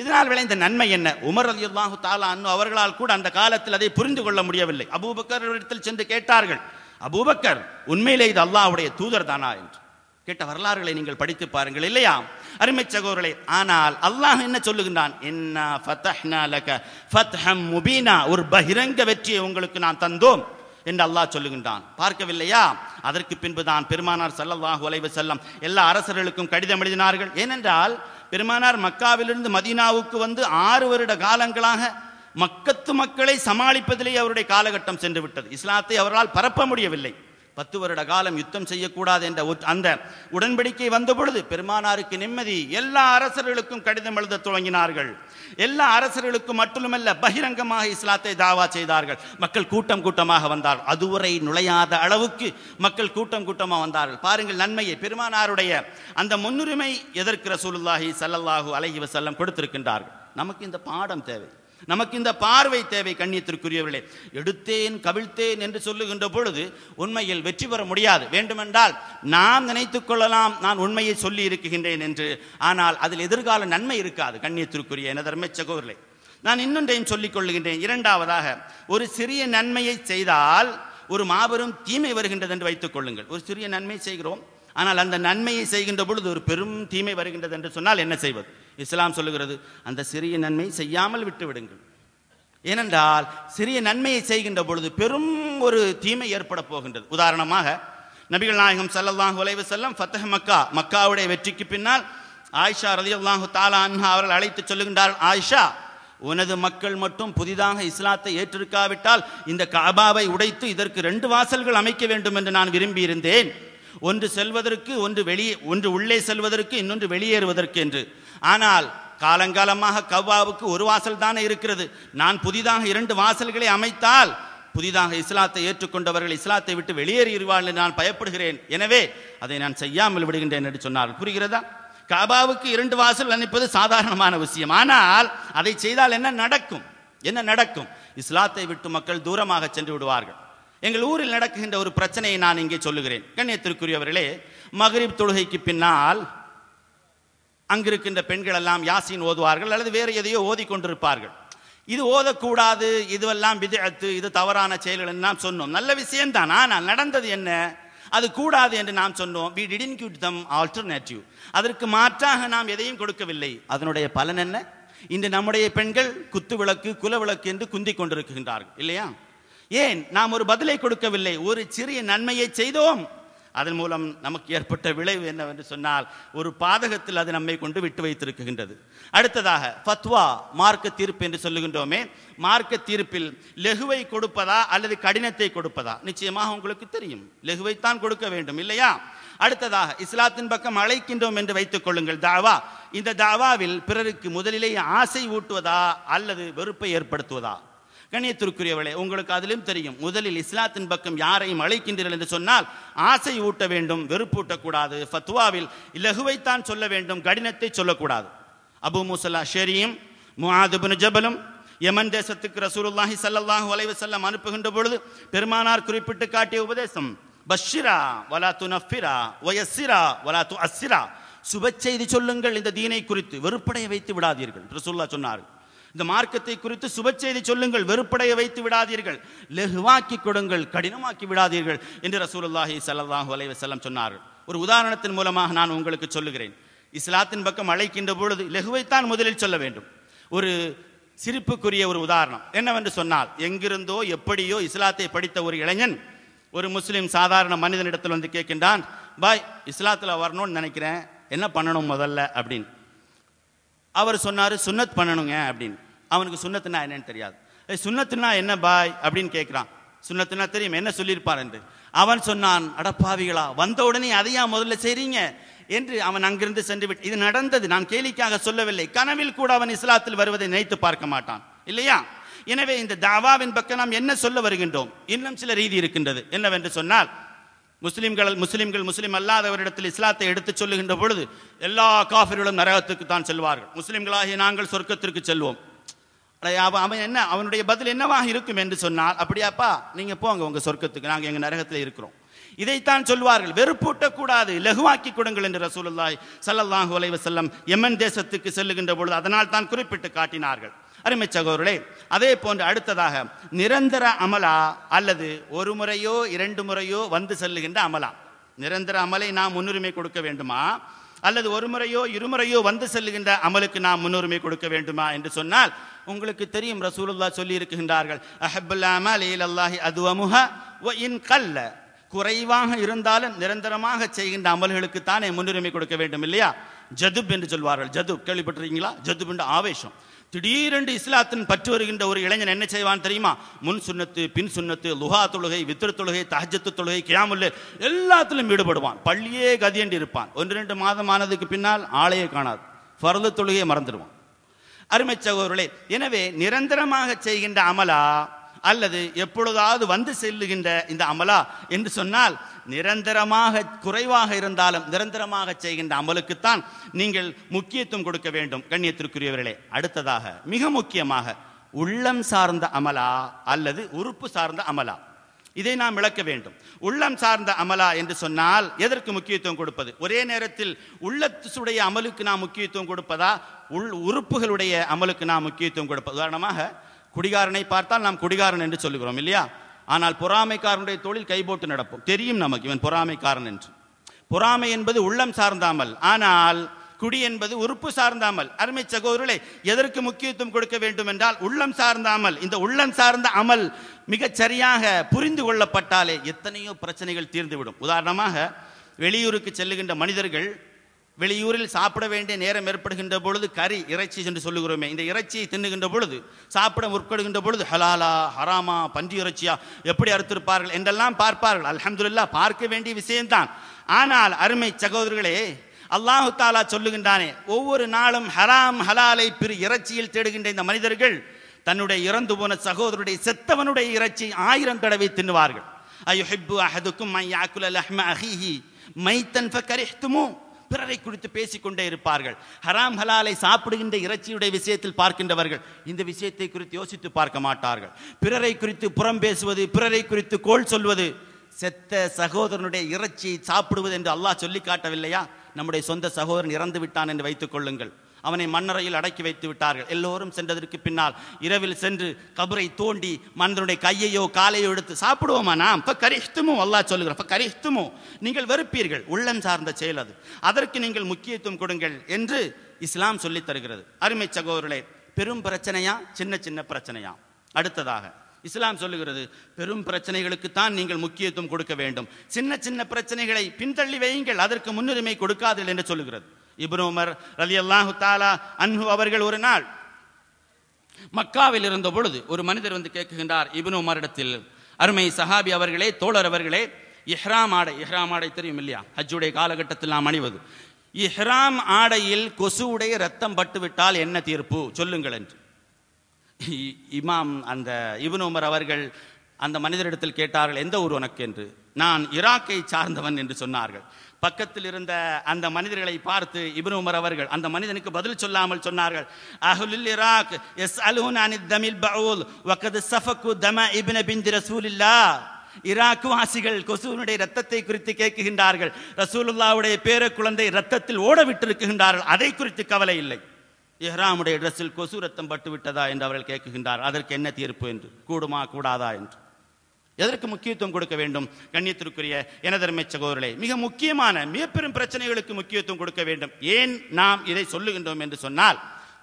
இதனால் விளைந்த நன்மை என்ன? உமர் ரலியல்லாஹு தஆலா அன்ஹு அவர்களால் கூட அந்த காலத்தில் அதை புரிந்து கொள்ள முடியவில்லை. அபூபக்கர் இடத்தில் சென்று கேட்டார்கள், அபூபக்கர் உண்மையிலே இது அல்லாஹ்வுடைய தூதர் தானா என்று. கேட்ட வரலாறுகளை நீங்கள் படித்து பாருங்கள் இல்லையா அருமை சகோதரர்களே. ஆனால் அல்லாஹ் என்ன சொல்லுகின்றான்? இன்னா ஃபதஹ்னா லக ஃபத்ஹம் முபீனா, ஒரு பகிரங்க வெற்றியை உங்களுக்கு நான் தந்தோம் என்று அல்லாஹ் சொல்லுகின்றான். பார்க்கவில்லையா? அதற்கு பின்புதான் பெருமானார் ஸல்லல்லாஹு அலைஹி வஸல்லம் எல்லா அரசர்களுக்கும் கடிதம் எழுதினார்கள். ஏனென்றால் பெருமானார் மக்காவிலிருந்து மதீனாவுக்கு வந்து 6 வருட காலங்களாக மக்கத்து மக்களை சமாளிப்பதிலே அவருடைய காலகட்டம் சென்று விட்டது. இஸ்லாத்தை அவரால் பரப்ப முடியவில்லை. 10 வருட காலம் யுத்தம் செய்யக்கூடாது என்ற அந்த உடன்படிக்கை வந்த பொழுது பெருமானாருக்கு நிம்மதி. எல்லா அரசர்களுக்கும் கடிதம் எழுத துவங்கினார்கள். எல்லா அரசர்களுக்கும் மட்டுமல்ல, பகிரங்கமாக இஸ்லாத்தை தாவா செய்தார்கள். மக்கள் கூட்டம் கூட்டமாக வந்தார்கள். அதுவரை நுழையாத அளவுக்கு மக்கள் கூட்டம் கூட்டமாக வந்தார்கள். பாருங்கள் நன்மையை. பெருமானாருடைய அந்த முன்னுரிமை எதற்கு ரசூலுல்லாஹி ஸல்லல்லாஹு அலைஹி வஸல்லம் கொடுத்திருக்கின்றார்கள். நமக்கு இந்த பாடம் தேவை, நமக்கு இந்த பார்வை தேவை. கண்ணியத்திற்குரியவர்களே, எடுத்தேன் கவிழ்த்தேன் என்று சொல்லுகின்ற பொழுது உண்மையில் வெற்றி பெற முடியாது. வேண்டுமென்றால் நாம் நினைத்துக் கொள்ளலாம் நான் உண்மையை சொல்லி இருக்குகின்றேன் என்று, ஆனால் அதில் எதிர்கால நன்மை இருக்காது. கண்ணியத்திற்குரிய எனதர்மை சகோதரர்களே, நான் இன்னொன்றையும் சொல்லிக் கொள்ளுகின்றேன். இரண்டாவதாக, ஒரு சிறிய நன்மையை செய்தால் ஒரு மாபெரும் தீமை வருகின்றது என்று வைத்துக் கொள்ளுங்கள். ஒரு சிறிய நன்மை செய்கிறோம், ஆனால் அந்த நன்மையை செய்கின்ற பொழுது ஒரு பெரும் தீமை வருகின்றது என்று சொன்னால் என்ன செய்வது? இஸ்லாம் சொல்லுகிறது, அந்த சிறிய நன்மை செய்யாமல் விட்டு விடுங்கள். ஏனென்றால் சிறிய நன்மையை செய்கின்ற பொழுது பெரும் ஒரு தீமை ஏற்பட போகின்றது. உதாரணமாக நபிகள் நாயகம் ஸல்லல்லாஹு அலைஹி வஸல்லம் ஃபத்ஹ் மக்கா, மக்காவுடைய வெற்றிக்கு பின்னால் ஆயிஷா ரலியல்லாஹு தஆலா அன்ஹா அவர்கள் அழைத்து சொல்லுகின்றார்கள், ஆயிஷா, உனது மக்கள் மட்டும் புதிதாக இஸ்லாத்தை ஏற்றிருக்காவிட்டால் இந்த கஅபாவை உடைத்து இதற்கு 2 வாசல்கள் அமைக்க வேண்டும் என்று நான் விரும்பி இருந்தேன். ஒன்று செல்வதற்கு, ஒன்று உள்ளே செல்வதற்கு, இன்னொன்று வெளியேறுவதற்கு என்று. ஆனால் காலங்காலமாக கஅபாவுக்கு 1 வாசல் தானே இருக்கிறது. நான் புதிதாக 2 வாசல்களை அமைத்தால் புதிதாக இஸ்லாத்தை ஏற்றுக்கொண்டவர்கள் இஸ்லாத்தை விட்டு வெளியேறிடுவார்கள் என்று நான் பயப்படுகிறேன். எனவே அதை நான் செய்யாமல் விடுகின்றேன் என்று சொன்னார்கள். புரிகிறதா? கஅபாவுக்கு 2 வாசல் அமைப்பது சாதாரணமான விஷயம். ஆனால் அதை செய்தால் என்ன நடக்கும்? என்ன நடக்கும்? இஸ்லாத்தை விட்டு மக்கள் தூரமாக சென்று விடுவார்கள். எங்கள் ஊரில் நடக்குகின்ற ஒரு பிரச்சனையை நான் இங்கே சொல்லுகிறேன். கண்ணியத்திற்குரியவர்களே, மக்ரிப் தொழுகைக்கு பின்னால் அங்கிருக்கின்ற பெண்கள் எல்லாம் யாசீன் ஓதுவார்கள் அல்லது வேறு எதையோ ஓதிக்கொண்டிருப்பார்கள். இது ஓதக்கூடாது, இதுவெல்லாம் பித்அத், இது தவறான செயல்கள் என்று நாம் சொன்னோம். நல்ல விஷயம்தான். ஆனால் நடந்தது என்ன? அது கூடாது என்று நாம் சொன்னோம். we didn't give them alternative. அதற்கு மாற்றாக நாம் எதையும் கொடுக்கவில்லை. அதனுடைய பலன் என்ன? இன்று நம்முடைய பெண்கள் குத்து விளக்கு, குல விளக்கு என்று குந்திக் கொண்டிருக்கின்றார்கள் இல்லையா? ஏன் நாம் ஒரு பதிலை கொடுக்கவில்லை? ஒரு சிறிய நன்மையை செய்தோம், அதன் மூலம் நமக்கு ஏற்பட்ட விளைவு என்னவென்று சொன்னால் ஒரு பாதகத்தில் அது நம்மை கொண்டு விட்டு வைத்திருக்கின்றது. அடுத்ததாக ஃபத்வா, மார்க்க தீர்ப்பு என்று சொல்லுகின்றோமே, மார்க்க தீர்ப்பில் லெகுவை கொடுப்பதா அல்லது கடினத்தை கொடுப்பதா? நிச்சயமாக உங்களுக்கு தெரியும், லெகுவைத்தான் கொடுக்க வேண்டும் இல்லையா? அடுத்ததாக இஸ்லாத்தின் பக்கம் அழைக்கின்றோம் என்று வைத்துக் கொள்ளுங்கள். தாவா, இந்த தாவாவில் பிறருக்கு முதலிலேயே ஆசை ஊட்டுவதா அல்லது வெறுப்பை ஏற்படுத்துவதா? கண்ணியத்திற்குரியவர்களே, உங்களுக்கு அதிலும் தெரியும், முதலில் இஸ்லாத்தின் பக்கம் யாரையும் அழைக்கின்றீர்கள் என்று சொன்னால் ஆசை ஊட்ட வேண்டும், வெறுப்பூட்டக்கூடாது. ஃபத்வாவில் லகுவைத்தான் சொல்ல வேண்டும், கடினத்தை சொல்லக்கூடாது. அபூ மூஸா ஷரீம், முஆத் இப்னு ஜபலும் யமன் தேசத்துக்கு ரசூலுல்லாஹி ஸல்லல்லாஹு அலைஹி வஸல்லம் அனுப்புகின்ற பொழுது பெருமானார் குறிப்பிட்டு காட்டிய உபதேசம், பஷ்ஷிரா வலா துனஃபிரா வயஸ்ஸிரா வலா துஅஸ்ஸிரா, சுப செய்தி சொல்லுங்கள், இந்த தீனை குறித்து வெறுப்படைய வைத்து விடாதீர்கள். ரசூலுல்லாஹ் சொன்னார்கள், இந்த மார்க்கத்தை குறித்து சுப செய்தி சொல்லுங்கள், வெறுப்படைய வைத்து விடாதீர்கள், லெகுவாக்கி கொடுங்கள், கடினமாக்கி விடாதீர்கள் என்று ரசூலுல்லாஹி ஸல்லல்லாஹு அலைஹி வஸல்லம் சொன்னார்கள். ஒரு உதாரணத்தின் மூலமாக நான் உங்களுக்கு சொல்லுகிறேன். இஸ்லாத்தின் பக்கம் அழைக்கின்ற பொழுது லெகுவைத்தான் முதலில் சொல்ல வேண்டும். ஒரு சிரிப்புக்குரிய ஒரு உதாரணம் என்னவென்று சொன்னால், எங்கிருந்தோ எப்படியோ இஸ்லாத்தை படித்த ஒரு இளைஞன் ஒரு முஸ்லிம் சாதாரண மனிதனிடத்தில் வந்து கேட்கின்றான், பாய் இஸ்லாத்தில் வரணும்னு நினைக்கிறேன், என்ன பண்ணணும் முதல்ல அப்படின்னு. அவர் சொன்னார், சுன்னத் பண்ணணுங்க அப்படின்னு. அவனுக்கு சுன்னத்துனா என்னன்னு தெரியாது. சுன்னத்துனா என்ன பாய் அப்படின்னு கேட்குறான். சுன்னத்துனா தெரியும், என்ன சொல்லியிருப்பார் என்று. அவன் சொன்னான், அடப்பாவிகளா, வந்த உடனே அதையா முதல்ல செய்றீங்க என்று அவன் அங்கிருந்து சென்று விட்டு. இது நடந்தது, நான் கேலிக்காக சொல்லவில்லை. கனவில் கூட அவன் இஸ்லாத்தில் வருவதை நினைத்து பார்க்க மாட்டான் இல்லையா? எனவே இந்த தாவாவின் பக்கம் நாம் என்ன சொல்ல வருகின்றோம்? இன்னும் சில ரீதி இருக்கின்றது. என்னவென்று சொன்னால், முஸ்லிம் அல்லாதவரிடத்தில் இஸ்லாத்தை எடுத்து சொல்லுகின்ற பொழுது எல்லா காஃபிர்களும் நரகத்துக்கு தான் செல்வார்கள், முஸ்லிம்களாகிய நாங்கள் சொர்க்கத்திற்கு செல்வோம். அவன் என்ன, அவனுடைய பதில் என்னவாக இருக்கும் என்று சொன்னால், அப்படியாப்பா நீங்க போங்க உங்க சொர்க்கத்துக்கு, நாங்கள் எங்க நரகத்தில் இருக்கிறோம். இதைத்தான் சொல்வார்கள், வெறுப்பூட்டக்கூடாது, லகுவாக்கி கொடுங்கள் என்று ரசூலுல்லாஹி ஸல்லல்லாஹு அலைஹி வஸல்லம் யமன் தேசத்துக்கு செல்லுகின்ற பொழுது அதனால் தான் குறிப்பிட்டு காட்டினார்கள். அருமை சகோதரர்களே, அதே போன்று அடுத்ததாக நிரந்தர அமலா அல்லது ஒரு முறையோ 2 முறையோ வந்து செல்லுகின்ற அமலா? நிரந்தர அமலை நாம் முன்னுரிமை கொடுக்க வேண்டுமா அல்லது ஒரு முறையோ 2 முறையோ வந்து செல்லுகின்ற அமலுக்கு நாம் முன்னுரிமை கொடுக்க வேண்டுமா என்று சொன்னால், உங்களுக்கு தெரியும் ரசூலுல்லாஹ் சொல்லி இருக்கின்றார்கள், அஹப்புல் அமல் இலல்லாஹி அதுவமுஹா வ இன் கல்ல, குறைவாக இருந்தாலும் நிரந்தரமாக செய்கின்ற அமல்களுக்கு தானே முன்னுரிமை கொடுக்க வேண்டும் இல்லையா? ஜதுப் என்று சொல்வார்கள். ஜதுப் கேள்விப்பட்டிருக்கீங்களா? ஜதுப் என்ற ஆவேசம். திடீரென்று இஸ்லாத்தின் பற்று வருகின்ற ஒரு இளைஞன் என்ன செய்வான் தெரியுமா? முன் சுன்னத்து, பின் சுன்னத்து, லுஹா தொழுகை, வித்ர் தொழுகை, தஹஜ்ஜத் தொழுகை, கியாமுல் லைல் எல்லாத்திலும் ஈடுபடுவான். பள்ளியே கதியண்டு இருப்பான். 1-2 மாதம் ஆனதுக்கு பின்னால் ஆளையே காணாது, ஃபர்து தொழுகையை மறந்துடுவான். அருமை சகோதரர்களே, எனவே நிரந்தரமாக செய்கின்ற அமலா அல்லது எப்பொழுதாவது வந்து செல்லுகின்ற இந்த அமலா என்று சொன்னால், நிரந்தரமாக குறைவாக இருந்தாலும் நிரந்தரமாக செய்கின்ற அமலுக்குத்தான் நீங்கள் முக்கியத்துவம் கொடுக்க வேண்டும் கண்ணியத்திற்குரியவர்களே. அடுத்ததாக மிக முக்கியமாக உள்ளம் சார்ந்த அமலா அல்லது உறுப்பு சார்ந்த அமலா, இதை நாம் விளக்க வேண்டும். உள்ளம் சார்ந்த அமலா என்று சொன்னால் எதற்கு முக்கியத்துவம் கொடுப்பது? ஒரே நேரத்தில் உள்ளத்துடைய அமலுக்கு நாம் முக்கியத்துவம் கொடுப்பதா, உறுப்புகளுடைய அமலுக்கு நாம் முக்கியத்துவம் கொடுப்பது? உதாரணமாக குடிகாரனை பார்த்தால் நாம் குடிகாரன் என்று சொல்லுகிறோம் இல்லையா? ஆனால் பொறாமைக்காரனுடைய தொழில் கைபோட்டு நடப்போம், தெரியும் நமக்கு இவன் பொறாமைக்காரன் என்று. பொறாமை என்பது உள்ளம் சார்ந்த அமல், ஆனால் குடி என்பது உறுப்பு சார்ந்த அமல். அருமை சகோதரர்களே, எதற்கு முக்கியத்துவம் கொடுக்க வேண்டும் என்றால் உள்ளம் சார்ந்த அமல். இந்த உள்ளம் சார்ந்த அமல் மிகச் சரியாக புரிந்து கொள்ளப்பட்டாலே எத்தனையோ பிரச்சனைகள் தீர்ந்துவிடும். உதாரணமாக வெளியூருக்கு செல்லுகின்ற மனிதர்கள் வெளியூரில் சாப்பிட வேண்டிய நேரம் ஏற்படுகின்ற பொழுது கறி இறைச்சி என்று சொல்லுகிறோமே, இந்த இறைச்சியை தின்னுகின்ற பொழுது சாப்பிட முற்படுகின்ற பொழுது ஹலாலா ஹராமா பன்றி இறைச்சியா எப்படி அறுத்திருப்பார்கள் என்றெல்லாம் பார்ப்பார்கள். அல்ஹம்துலில்லாஹ், பார்க்க வேண்டிய விஷயம்தான். ஆனால் அருமை சகோதரர்களே, அல்லாஹு தாலா சொல்லுகின்றானே, ஒவ்வொரு நாளும் ஹராம் ஹலாலை பிற இறைச்சியில் தேடுகின்ற இந்த மனிதர்கள் தன்னுடைய இறந்து போன சகோதரருடைய செத்தவனுடைய இறைச்சி 1000 தடவை தின்னுவார்கள். அயுஹிப்பு அஹதுக்கும் அன் யாக்குல லஹ்ம அஹீஹி மைத்தன் ஃபகரிஹ்துமு, பிறரை குறித்து பேசிக்கொண்டே இருப்பார்கள். ஹராம் ஹலாலை சாப்பிடுகின்ற இறைச்சியுடைய விஷயத்தில் பார்க்கின்றவர்கள் இந்த விஷயத்தை குறித்து யோசித்து பார்க்க மாட்டார்கள். பிறரை குறித்து புறம் பேசுவது, பிறரை குறித்து கோள் சொல்வது, செத்த சகோதரனுடைய இறைச்சியை சாப்பிடுவது என்று அல்லாஹ் சொல்லி காட்டவில்லையா? நம்முடைய சொந்த சகோதரன் இறந்து விட்டான் என்று வைத்துக் கொள்ளுங்கள், அவனை மண்ணறையில் அடக்கி வைத்து விட்டார்கள். எல்லோரும் சென்றதற்கு பின்னால் இரவில் சென்று கபரை தோண்டி மனிதனுடைய கையையோ காலையோ எடுத்து சாப்பிடுவோமா நாம்? கரிஷ்துமோ அல்லாஹ் சொல்லுகிறார், கரிஷ்துமோ, நீங்கள் வெறுப்பீர்கள். உள்ளம் சார்ந்த செயல் அது, அதற்கு நீங்கள் முக்கியத்துவம் கொடுங்கள் என்று இஸ்லாம் சொல்லித் தருகிறது. அருமை சகோதரர்களே, பெரும் பிரச்சனையா சின்ன சின்ன பிரச்சனையா? அடுத்ததாக இஸ்லாம் சொல்லுகிறது, பெரும் பிரச்சனைகளுக்குத்தான் நீங்கள் முக்கியத்துவம் கொடுக்க வேண்டும், சின்ன சின்ன பிரச்சனைகளை பின்தள்ளி வையுங்கள், அதற்கு முன்னுரிமை கொடுக்காதீர்கள் என்று சொல்லுகிறது. இப்னு உமர் ரலியல்லாஹு தஆலா அன்ஹு அவர்கள் ஒரு நாள் மக்காவில் இருந்த பொழுது ஒரு மனிதர் வந்து கேட்கின்றார் இப்னு உமரிடத்தில், அருமை சஹாபி அவர்களே, தோழர் அவர்களே, இஹ்ராம் ஆடை தெரியும் இல்லையா? ஹஜ்ஜுடைய காலகட்டத்தில் நாம் அணிவது இஹ்ராம் ஆடையில் கொசுவுடைய ரத்தம் பட்டுவிட்டால் என்ன தீர்ப்பு சொல்லுங்கள் என்று இமாம் அந்த இப்னு உமர் அவர்கள் அந்த மனிதரிடத்தில் கேட்டார்கள், எந்த ஊர் உனக்கு என்று. நான் ஈராக்கை சார்ந்தவன் என்று சொன்னார்கள். பக்கத்தில் இருந்த அந்த மனிதர்களை பார்த்து இப்னு உமர் அவர்கள் அந்த மனிதனுக்கு பதில் சொல்லாமல் சொன்னார்கள், அஹ்லுல் இராக் யஸ்அலூன அனித் தமில் பஊல் வகத் சஃபகு தம இப்னு பின்த் ரசூலில்லாஹ், ஈராக் வாசிகள் கொசுவினுடைய ரத்தத்தை குறித்து கேட்கின்றார்கள், ரசூலுல்லாஹ்வுடைய பேர குழந்தை ரத்தத்தில் ஓட விட்டிருக்கின்றார்கள், அதை குறித்து கவலை இல்லை. இஹ்ராமுடைய ட்ரெஸ்ஸில் கொசு ரத்தம் பட்டு விட்டதா என்று அவர்கள் கேட்கின்றார், அதற்கு என்ன தீர்ப்பு என்று, கூடுமா கூடாதா என்று. எதற்கு முக்கியத்துவம் கொடுக்க வேண்டும் கண்ணியத்திற்குரிய எனதருமை சகோதரர்களே? மிக முக்கியமான மிக பெரும் பிரச்சனைகளுக்கு முக்கியத்துவம் கொடுக்க வேண்டும். ஏன் நாம் இதை சொல்லுகின்றோம் என்று சொன்னால்,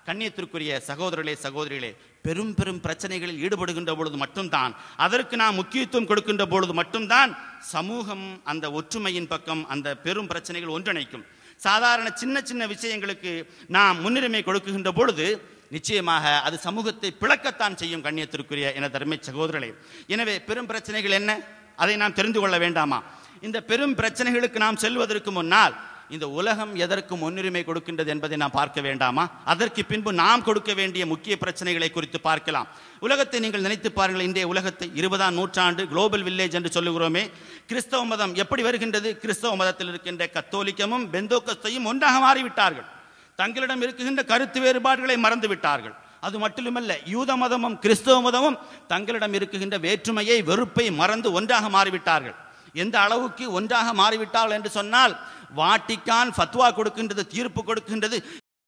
கண்ணியத்திற்குரிய சகோதரர்களே சகோதரிகளே, பெரும் பெரும் பிரச்சனைகளில் ஈடுபடுகின்ற பொழுது மட்டும்தான், அதற்கு நாம் முக்கியத்துவம் கொடுக்கின்ற பொழுது மட்டும்தான் சமூகம் அந்த ஒற்றுமையின் பக்கம் அந்த பெரும் பிரச்சனைகள் ஒன்றிணைக்கும். சாதாரண சின்ன சின்ன விஷயங்களுக்கு நாம் முன்னுரிமை கொடுக்கின்ற பொழுது நிச்சயமாக அது சமூகத்தை பிளக்கத்தான் செய்யும் கண்ணியத்திற்குரிய எனதருமை சகோதரர்களே. எனவே பெரும் பிரச்சனைகள் என்ன, அதை நாம் தெரிந்து கொள்ள வேண்டாமா? இந்த பெரும் பிரச்சனைகளுக்கு நாம் செல்வதற்கு முன்னால் இந்த உலகம் எதற்கு முன்னுரிமை கொடுக்கின்றது என்பதை நாம் பார்க்க வேண்டாமா? அதற்கு பின்பு நாம் கொடுக்க வேண்டிய முக்கிய பிரச்சனைகளை குறித்து பார்க்கலாம். உலகத்தை நீங்கள் நினைத்து பாருங்கள். இன்றைய உலகத்தை 20ஆம் நூற்றாண்டு குளோபல் வில்லேஜ் என்று சொல்லுகிறோமே, கிறிஸ்தவ மதம் எப்படி வருகின்றது? கிறிஸ்தவ மதத்தில் இருக்கின்ற கத்தோலிக்கமும் பெந்தோக்கஸ்தையும் ஒன்றாக மாறிவிட்டார்கள். தங்களிடம் இருக்கின்ற கருத்து வேறுபாடுகளை மறந்து விட்டார்கள். அது மட்டுமல்ல, யூத மதமும் கிறிஸ்தவ மதமும் தங்களிடம் இருக்கின்ற வேற்றுமையை வெறுப்பை மறந்து ஒன்றாக மாறிவிட்டார்கள். எந்த அளவுக்கு ஒன்றாக மாறிவிட்டார்கள் என்று சொன்னால், வாட்டிக்கான் ஃபத்வா கொடுக்கின்றது, தீர்ப்பு கொடுக்கின்றது,